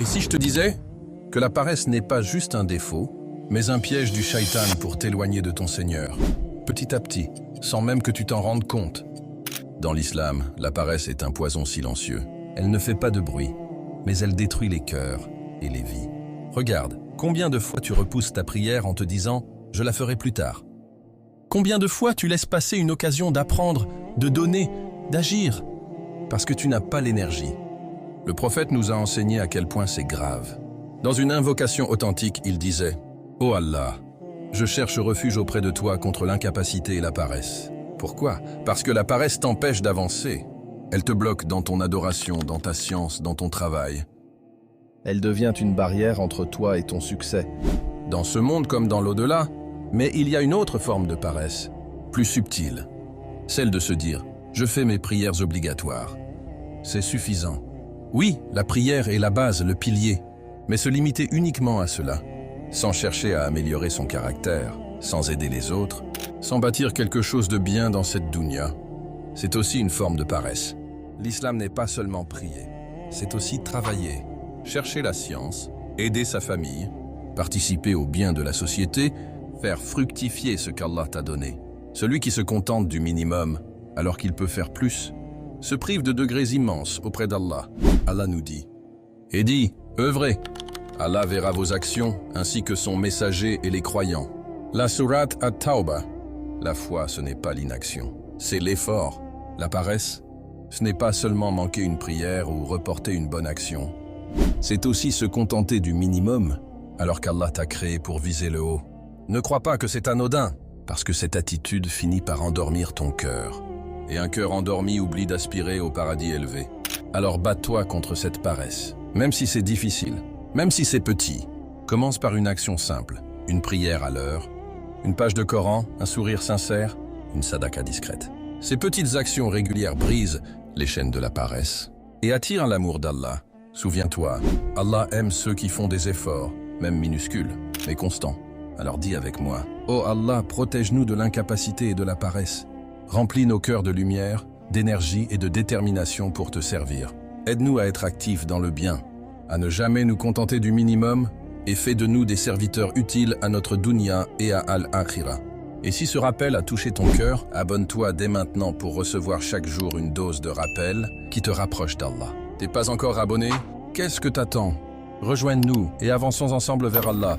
Et si je te disais que la paresse n'est pas juste un défaut, mais un piège du shaitan pour t'éloigner de ton Seigneur, petit à petit, sans même que tu t'en rendes compte. Dans l'islam, la paresse est un poison silencieux. Elle ne fait pas de bruit, mais elle détruit les cœurs et les vies. Regarde, combien de fois tu repousses ta prière en te disant « je la ferai plus tard ». Combien de fois tu laisses passer une occasion d'apprendre, de donner, d'agir, parce que tu n'as pas l'énergie. Le prophète nous a enseigné à quel point c'est grave. Dans une invocation authentique, il disait « Ô Allah, je cherche refuge auprès de toi contre l'incapacité et la paresse. » Pourquoi? Parce que la paresse t'empêche d'avancer. Elle te bloque dans ton adoration, dans ta science, dans ton travail. Elle devient une barrière entre toi et ton succès. Dans ce monde comme dans l'au-delà, mais il y a une autre forme de paresse, plus subtile. Celle de se dire « je fais mes prières obligatoires ». C'est suffisant. Oui, la prière est la base, le pilier, mais se limiter uniquement à cela, sans chercher à améliorer son caractère, sans aider les autres, sans bâtir quelque chose de bien dans cette dunya, c'est aussi une forme de paresse. L'islam n'est pas seulement prier, c'est aussi travailler, chercher la science, aider sa famille, participer au bien de la société, faire fructifier ce qu'Allah t'a donné. Celui qui se contente du minimum, alors qu'il peut faire plus, se prive de degrés immenses auprès d'Allah. Allah nous dit « Et dit, œuvrez ! Allah verra vos actions, ainsi que son messager et les croyants. » La sourate At-Tawbah. La foi, ce n'est pas l'inaction, c'est l'effort. La paresse, ce n'est pas seulement manquer une prière ou reporter une bonne action. C'est aussi se contenter du minimum, alors qu'Allah t'a créé pour viser le haut. Ne crois pas que c'est anodin, parce que cette attitude finit par endormir ton cœur. Et un cœur endormi oublie d'aspirer au paradis élevé. Alors bats-toi contre cette paresse. Même si c'est difficile, même si c'est petit, commence par une action simple, une prière à l'heure, une page de Coran, un sourire sincère, une sadaqa discrète. Ces petites actions régulières brisent les chaînes de la paresse et attirent l'amour d'Allah. Souviens-toi, Allah aime ceux qui font des efforts, même minuscules, mais constants. Alors dis avec moi, « Oh Allah, protège-nous de l'incapacité et de la paresse. Remplis nos cœurs de lumière, d'énergie et de détermination pour te servir. Aide-nous à être actifs dans le bien, à ne jamais nous contenter du minimum et fais de nous des serviteurs utiles à notre dunya et à Al-Akhira. » Et si ce rappel a touché ton cœur, abonne-toi dès maintenant pour recevoir chaque jour une dose de rappel qui te rapproche d'Allah. T'es pas encore abonné? Qu'est-ce que t'attends? Rejoigne-nous et avançons ensemble vers Allah.